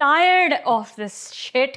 tired of this shit.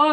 Oh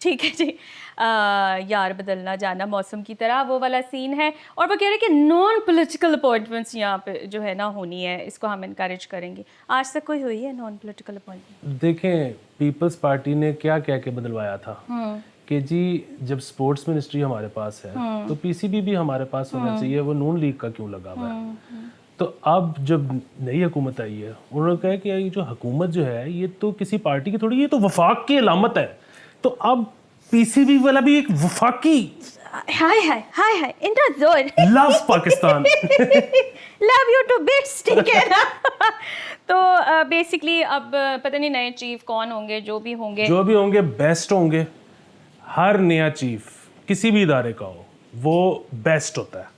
ٹھیک ہے جی. یار بدلنا جانا موسم کی طرح وہ والا سین ہے, اور وہ کہہ رہے کہ نان پولیٹیکل اپوائنٹمنٹس یہاں پہ جو ہے نا ہونی ہے, اس کو ہم انکریج کریں گے. آج تک کوئی ہوئی ہے نان پولیٹیکل اپوائنٹمنٹ؟ دیکھیں پیپلز پارٹی نے کیا کہہ کے بدلوایا تھا کہ جی جب سپورٹس منسٹری ہمارے پاس ہے تو پی سی بی بھی ہمارے پاس ہونا چاہیے, وہ نون لیگ کا کیوں لگا ہوا ہے. تو اب جب نئی حکومت آئی ہے انہوں نے کہا کہ یہ جو حکومت جو ہے یہ تو کسی پارٹی کی تھوڑی, یہ تو وفاق کی علامت ہے. تو اب پی سی بی والا بھی ایک وفاقی ہائے ہائے ہائے ہائے انٹر love Pakistan love you to bits, ٹھیک ہے نا. تو بیسکلی اب پتہ نہیں نئے چیف کون ہوں گے, جو بھی ہوں گے بیسٹ ہوں گے. ہر نیا چیف کسی بھی ادارے کا ہو وہ بیسٹ ہوتا ہے,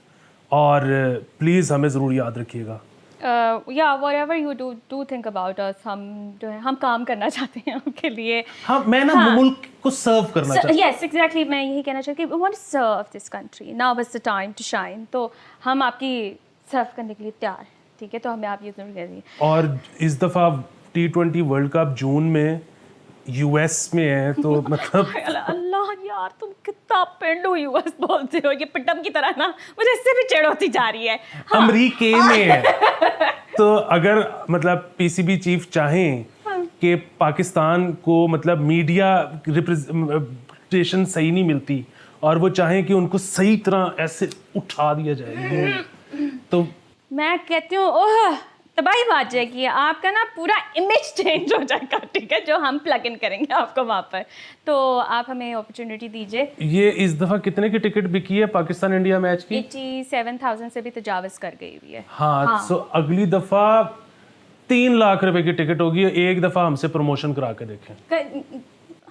اور پلیز ہمیں ضرور یاد رکھیے گا. یا whatever you do think about اس, ہم جو ہے ہم کام کرنا چاہتے ہیں آپ کے لیے. ہاں میں نا ملک کو سرو کرنا چاہتا ہوں. یس ایگزیکٹلی, میں یہی کہنا چاہتی ہوں, we want to serve this country, now is the time to shine. تو ہم آپ کی سرو کرنے کے لیے تیار ہیں, ٹھیک ہے. تو ہمیں آپ یہ ضرور کہہ دیجیے. اور اس دفعہ T20 ورلڈ کپ جون میں یو ایس میں ہے, تو مطلب اللہ یار تم کتنا پنڈو یو ایس بولتے ہو, یہ پٹم کی طرح نا مجھے اس سے بھی چڑ ہوتی جا رہی ہے. امریکہ میں ہے. تو اگر مطلب پی سی بی چیف چاہیں کہ پاکستان کو مطلب میڈیا ریپرزنٹیشن صحیح نہیں ملتی اور وہ چاہیں کہ ان کو صحیح طرح ایسے اٹھا دیا جائے, تو میں کہتی ہوں اوہ تباہی بات جائے گی, آپ کا نا پورا امیج چینج ہو جائے گا, ٹھیک ہے, جو ہم پلگ ان کریں گے آپ کو وہاں پر. تو آپ ہمیں اپرچونیٹی دیجیے. یہ اس دفعہ کتنے کی ٹکٹ بکی ہے پاکستان انڈیا میچ کی؟ 87,000 سے بھی تجاوز کر گئی ہوئی ہے. ہاں سو اگلی دفعہ 3 لاکھ روپے کی ٹکٹ ہوگی, ایک دفعہ ہم سے پروموشن کرا کے دیکھیں.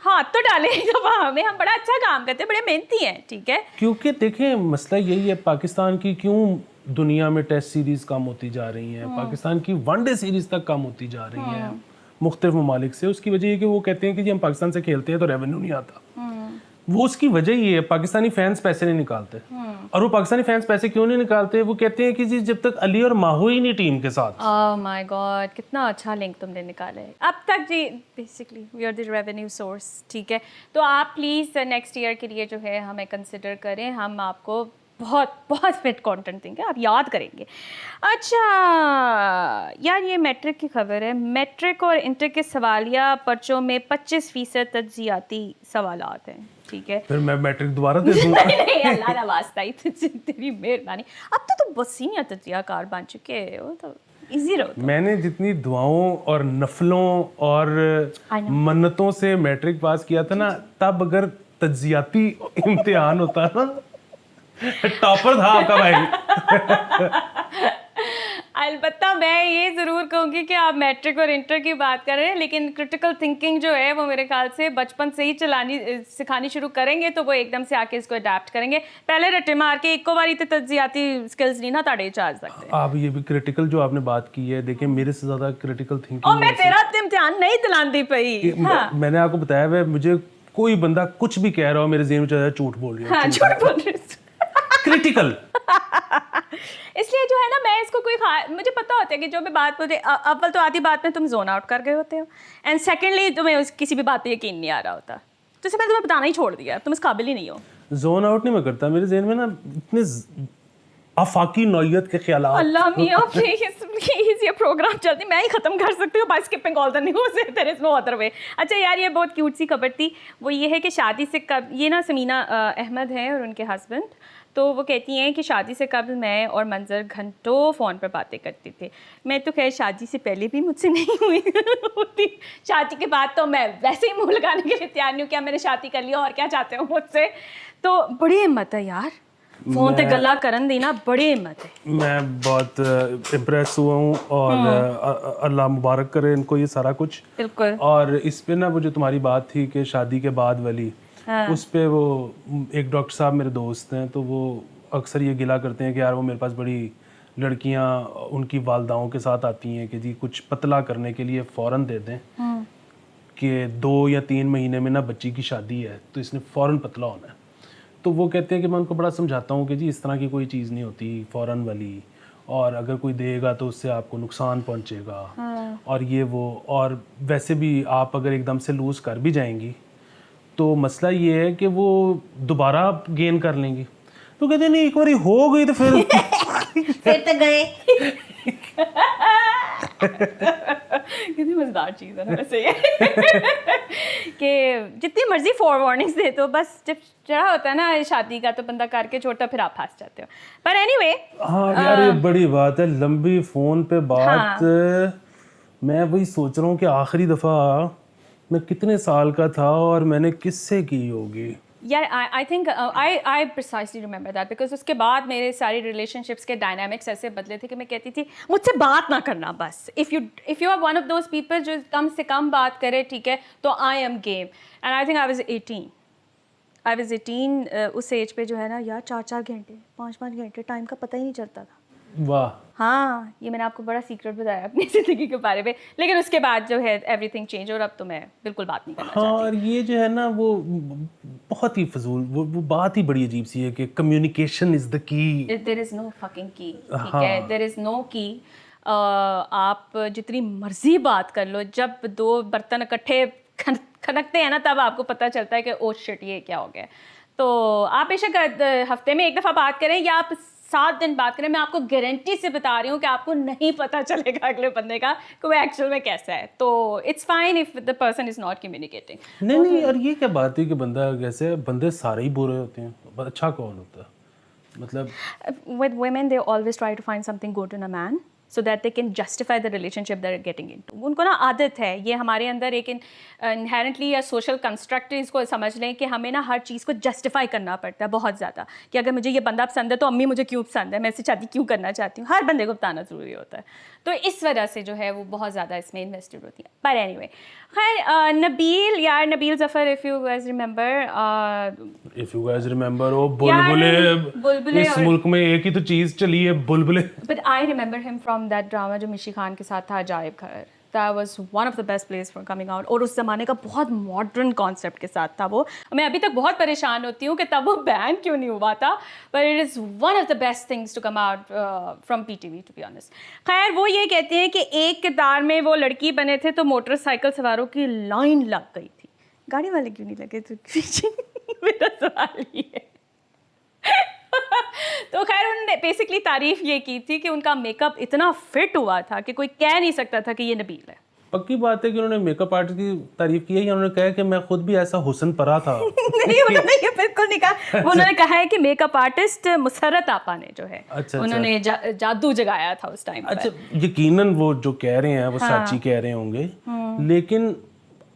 ہاتھ تو ڈالیں ایک دفعہ ہمیں, ہم بڑا اچھا کام کرتے ہیں, بڑے محنتی ہیں, ٹھیک ہے. کیونکہ دیکھیں مسئلہ یہی ہے پاکستان کی کیوں دنیا میں ٹیسٹ سیریز کم ہوتی جا رہی ہیں, پاکستان کی ون ڈے سیریز تک کم ہوتی جا رہی ہیں مختلف ممالک سے. اس کی وجہ یہ کہ وہ کہتے ہیں کہ جی ہم پاکستان سے کھیلتے ہیں تو ریونیو نہیں آتا. وہ اس کی وجہ یہ ہے پاکستانی فینس پیسے نہیں نکالتے. اور وہ پاکستانی فینس پیسے کیوں نہیں نکالتے, وہ کہتے ہیں کہ جی جب تک علی اور ماہو ہی نہیں ٹیم کے ساتھ. اوہ مائی گاڈ کتنا اچھا لنک تم نے نکالا ہے اب تک جی. Basically we are the revenue source, ٹھیک ہے. تو آپ پلیز نیکسٹ ایئر کے لیے جو ہے ہمیں کنسیڈر کریں, ہم آپ کو بہت بہت فٹ کانٹینٹ دیں گے, آپ یاد کریں گے. اچھا یار یہ میٹرک کی خبر ہے, میٹرک اور انٹر کے سوالیہ پرچوں میں 25% تجزیاتی سوالات ہیں, ٹھیک ہے. پھر میں میٹرک دوبارہ دے دوں. نہیں اللہ کا واسطہ ہی تیری مہربانی. اب تو تم بہت سینئر تجزیہ کار بن چکے ہو, تو ایزی رہو. میں نے جتنی دعاؤں اور نفلوں اور منتوں سے میٹرک پاس کیا تھا نا, تب اگر تجزیاتی امتحان ہوتا نا ٹاپر تھا آپ کا بھائی. البتہ میں یہ ضرور کہوں گی کہ آپ میٹرک اور انٹر کی بات کر رہے ہیں, لیکن کرٹیکل تھنکنگ جو ہے وہ میرے خیال سے بچپن سے ہی سکھانی شروع کریں گے تو وہ ایک دم سے آ کے اس کو اڈیپٹ کریں گے. پہلے رٹے مار کے ایک باری تو تجزیاتی اسکلز نہیں نا تاڑے چاہ سکتے. آپ یہ بھی کریٹیکل جو آپ نے بات کی ہے, دیکھیں میرے سے زیادہ کریٹیکل اور تھنکنگ میں تیرا امتحان نہیں دلاندی پئی. میں نے آپ کو بتایا ہے, مجھے کوئی بندہ کچھ بھی کہہ رہا ہو میرے ذہن میں چل رہا ہے جھوٹ بول رہی ہے, جھوٹ بول رہے کریٹیکل. اس لیے جو ہے نا میں اس کو کوئی مجھے پتا ہوتا ہے کہ جو بھی بات مجھے اول تو آدھی بات میں تم زون آؤٹ کر گئے ہوتے ہو, اینڈ سیکنڈلی تمہیں کسی بھی بات پہ یقین نہیں آ رہا ہوتا, تو اس سے میں تمہیں بتانا ہی چھوڑ دیا, تم اس قابل ہی نہیں ہو. زون آؤٹ نہیں میں کرتا, میرے ذہن میں نا اتنے آفاقی نوعیت کے خیالات. اللہ میاں پلیز یہ پروگرام جلدی میں ہی ختم کر سکتی ہوں by skipping all the news, there is no other way. اچھا یار یہ بہت کیوٹ سی خبر تھی, وہ یہ ہے کہ شادی سے یہ نا سمینہ احمد ہیں اور ان کے ہسبینڈ, تو وہ کہتی ہیں کہ شادی سے قبل میں اور منظر گھنٹوں فون پر باتیں کرتے تھے. میں تو خیر شادی سے پہلے بھی مجھ سے نہیں ہوتی, شادی کے بعد تو میں ویسے ہی منہ لگانے کے لیے تیار نہیں ہوں, کیا میں نے شادی کر لیا اور کیا چاہتے ہو مجھ سے. تو بڑی ہمت ہے یار, فون تے گلا کرن دینا بڑی ہمت ہے. میں بہت امپریس ہوا ہوں, اور اللہ مبارک کرے ان کو یہ سارا کچھ. بالکل. اور اس پہ نا وہ جو تمہاری بات تھی کہ شادی کے بعد والی, اس پہ وہ ایک ڈاکٹر صاحب میرے دوست ہیں, تو وہ اکثر یہ گلا کرتے ہیں کہ یار وہ میرے پاس بڑی لڑکیاں ان کی والداؤں کے ساتھ آتی ہیں کہ جی کچھ پتلا کرنے کے لیے فوراً دے دیں کہ 2 یا 3 مہینے میں نا بچی کی شادی ہے تو اس نے فوراً پتلا ہونا ہے. تو وہ کہتے ہیں کہ میں ان کو بڑا سمجھاتا ہوں کہ جی اس طرح کی کوئی چیز نہیں ہوتی فوراً والی, اور اگر کوئی دے گا تو اس سے آپ کو نقصان پہنچے گا, اور یہ وہ, اور ویسے بھی آپ اگر ایک دم سے لوز کر بھی جائیں گی تو مسئلہ یہ ہے کہ وہ دوبارہ گین کر لیں گی. تو کہتے ہیں نہیں ایک باری ہو گئی تو پھر تو گئے. کتنی مزیدار چیز ہے نا ویسے یہ کہ جتنی مرضی فور وارننگس دے تو بس جب چڑھا ہوتا ہے نا شادی کا تو بندہ کر کے چھوڑتا پھر آپ پھنس جاتے ہو. پر اینی وے ہاں یار یہ بڑی بات ہے لمبی فون پہ بات. میں وہی سوچ رہا ہوں کہ آخری دفعہ میں کتنے سال کا تھا اور میں نے کس سے کی ہوگی. یار I think I precisely remember that because اس کے بعد میرے ساری ریلیشن شپس کے ڈائنامکس ایسے بدلے تھے کہ میں کہتی تھی مجھ سے بات نہ کرنا بس. If you are one of those people جو کم سے کم بات کرے ٹھیک ہے تو I am game. And I think I was 18 اس ایج پہ جو ہے نا یار 4 گھنٹے 5 گھنٹے ٹائم کا پتہ ہی نہیں چلتا تھا. واہ. ہاں یہ میں نے آپ کو بڑا سیکرٹ بتایا اپنی زندگی کے بارے میں, لیکن اس کے بعد جو ہے ایوری تھنگ چینج اور اب تو میں بالکل بات نہیں کرنا چاہتی. ہاں اور یہ جو ہے نا وہ بہت ہی فضول وہ بات ہی بڑی عجیب سی ہے کہ کمیونیکیشن از دا کی. دیر از نو فکنگ کی. ٹھیک ہے دیر از نو کی. آپ جتنی مرضی بات کر لو جب 2 برتن اکٹھے کھنکتے ہیں نا تب آپ کو پتہ چلتا ہے کہ او شٹ یہ کیا ہو گیا. تو آپ بے شک ہفتے میں ایک دفعہ بات کریں یا آپ 7 دن بات کریں, میں آپ کو گارنٹی سے بتا رہی ہوں کہ آپ کو نہیں پتہ چلے گا اگلے بندے کا کہ وہ ایکچوئل میں کیسا ہے. تو it's fine if the person is not communicating. نہیں اور یہ کیا بات ہے کہ بندہ کیسے بندے سارے ہی برے ہوتے ہیں. اچھا کون ہوتا ہے مطلب with women they always try to find something good in a man so that they can justify the relationship they're getting into. ان کو نا عادت ہے یہ ہمارے اندر ایک انہیرنٹلی یا سوشل کنسٹرکٹ اس کو سمجھ لیں کہ ہمیں نا ہر چیز کو جسٹیفائی کرنا پڑتا ہے بہت زیادہ کہ اگر مجھے یہ بندہ پسند ہے تو امی مجھے کیوں پسند ہے, میں اسے شادی کیوں کرنا چاہتی ہوں, ہر بندے کو بتانا ضروری ہوتا ہے. تو اس وجہ سے جو ہے وہ بہت زیادہ اس میں انویسٹڈ ہوتی ہیں. پر اینی وے خیر نبیل ظفر if you guys remember وہ بلبلے اس ملک میں ایک ہی تو چیز چلی ہے بلبلے. But I remember him from that drama جو مشی خان کے ساتھ تھا عجائب گھر. That was one of the best plays for coming out. اور اس زمانے کا بہت ماڈرن کانسیپٹ کے ساتھ تھا وہ. میں ابھی تک بہت پریشان ہوتی ہوں کہ تب وہ بین کیوں نہیں ہوا تھا. But it is one of the best things to come out from PTV to be honest. خیر وہ یہ کہتے ہیں کہ ایک کردار میں وہ لڑکی بنے تھے تو موٹر سائیکل سواروں کی لائن لگ گئی تھی. گاڑی والے کیوں نہیں لگے تھے؟ میرا سوال یہ ہے. تو خیر انہوں نے بیسکلی تعریف یہ کی تھی کہ ان کا میک اپ اتنا فٹ ہوا تھا کہ کوئی کہہ نہیں سکتا تھا کہ یہ نبیل ہے. پکی بات ہے کہ انہوں نے میک اپ آرٹسٹ کی تعریف کی ہے یا انہوں نے کہا کہ میں خود بھی ایسا حسن پرا تھا؟ نہیں انہوں نے یہ بالکل نہیں کہا. انہوں نے کہا ہے کہ میک اپ آرٹسٹ مسرت آپا نے جو ہے انہوں نے جادو جگایا تھا اس ٹائم. اچھا یقیناً وہ جو کہہ رہے ہیں وہ سچی کہہ رہے ہوں گے, لیکن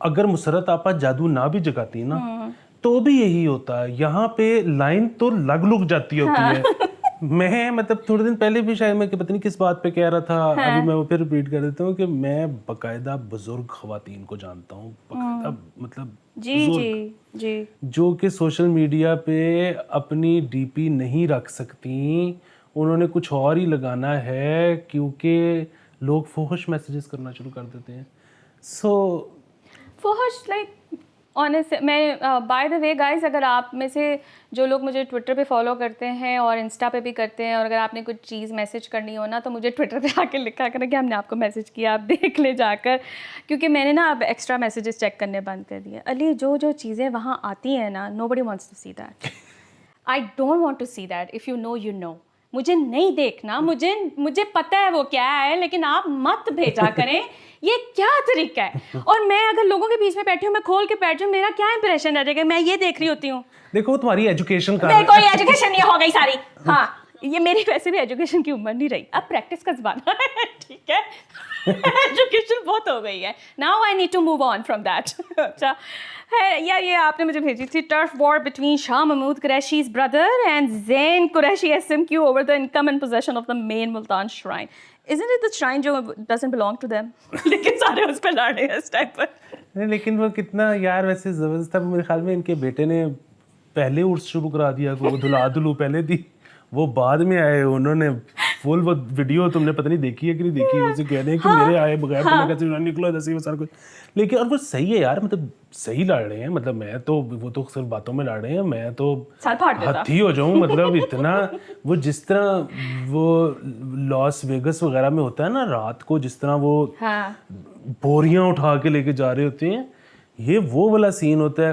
اگر مسرت آپا جادو نہ بھی جگاتی نا تو بھی یہی ہوتا ہے. یہاں پہ لائن تو لگ جاتی ہوتی ہے. میں مطلب تھوڑے دن پہلے بھی شاید میں پتہ نہیں کس بات پہ کہہ رہا تھا, ابھی میں وہ پھر ریپیٹ کر دیتا ہوں کہ میں باقاعدہ بزرگ خواتین کو جانتا ہوں, باقاعدہ مطلب جی جو کہ سوشل میڈیا پہ اپنی ڈی پی نہیں رکھ سکتی, انہوں نے کچھ اور ہی لگانا ہے کیونکہ لوگ فحش میسیجز کرنا شروع کر دیتے ہیں. سو فحش لائک آنیسٹ میں بائی دا وے گائز اگر آپ میں سے جو لوگ مجھے ٹویٹر پہ فالو کرتے ہیں اور انسٹا پہ بھی کرتے ہیں, اور اگر آپ نے کچھ چیز میسج کرنی ہو نا تو مجھے ٹویٹر پہ آ کے لکھا کریں کہ ہم نے آپ کو میسج کیا, آپ دیکھ لے جا کر, کیونکہ میں نے نا اب ایکسٹرا میسیجز چیک کرنے بند کر دیے. علی جو چیزیں وہاں آتی ہیں نا nobody wants to see that. I don't want to see that. If you know you know. مجھے نہیں دیکھنا, مجھے پتہ ہے وہ کیا ہے, لیکن آپ مت بھیجا کریں. یہ کیا طریقہ ہے؟ اور میں اگر لوگوں کے بیچ میں بیٹھی ہوں, میں کھول کے بیٹھ جاؤں, میرا کیا امپریشن رہے گا؟ میں یہ دیکھ رہی ہوتی ہوں. دیکھو تمہاری ایجوکیشن کا کوئی ایجوکیشن نہیں ہو گئی ساری. ہاں یہ میری ویسے بھی ایجوکیشن کی عمر نہیں رہی, اب پریکٹس کا زمانہ ہے. ٹھیک ہے ایجوکیشن بہت ہو گئی ہے. Now I need to move on from that. اچھا ہے یار یہ آپ نے مجھے بھیجی تھی, turf war between Shah Mahmood Qureshi's brother and Zain Qureshi SMQ over the income and position of the main Multan shrine. Isn't it the shrine جو doesn't belong to them? لیکن سارے اس پہ لڑ رہے ہیں اس ٹائم پر. نہیں لیکن وہ کتنا یار ویسے زبردست تھا. میرے خیال میں ان کے بیٹے نے پہلے عرس شروع کرا دیا, وہ دلو پہلے تھی, وہ بعد میں آئے. انہوں نے فل وہ ویڈیو تم نے پتہ نہیں دیکھی ہے کہ نہیں دیکھی, اسے کہہ رہے ہیں کہ میرے آئے بغیر تمہیں کیسے نکلو جیسے وہ سارا کچھ. لیکن اور وہ صحیح ہے یار, مطلب صحیح لڑ رہے ہیں. مطلب میں تو وہ تو صرف باتوں میں لڑ رہے ہیں, میں تو ہتھی ہو جاؤں. مطلب اتنا وہ جس طرح وہ لاس ویگس وغیرہ میں ہوتا ہے نا رات کو, جس طرح وہ بوریاں اٹھا کے لے کے جا رہے ہوتے ہیں, یہ وہ والا سین ہوتا ہے.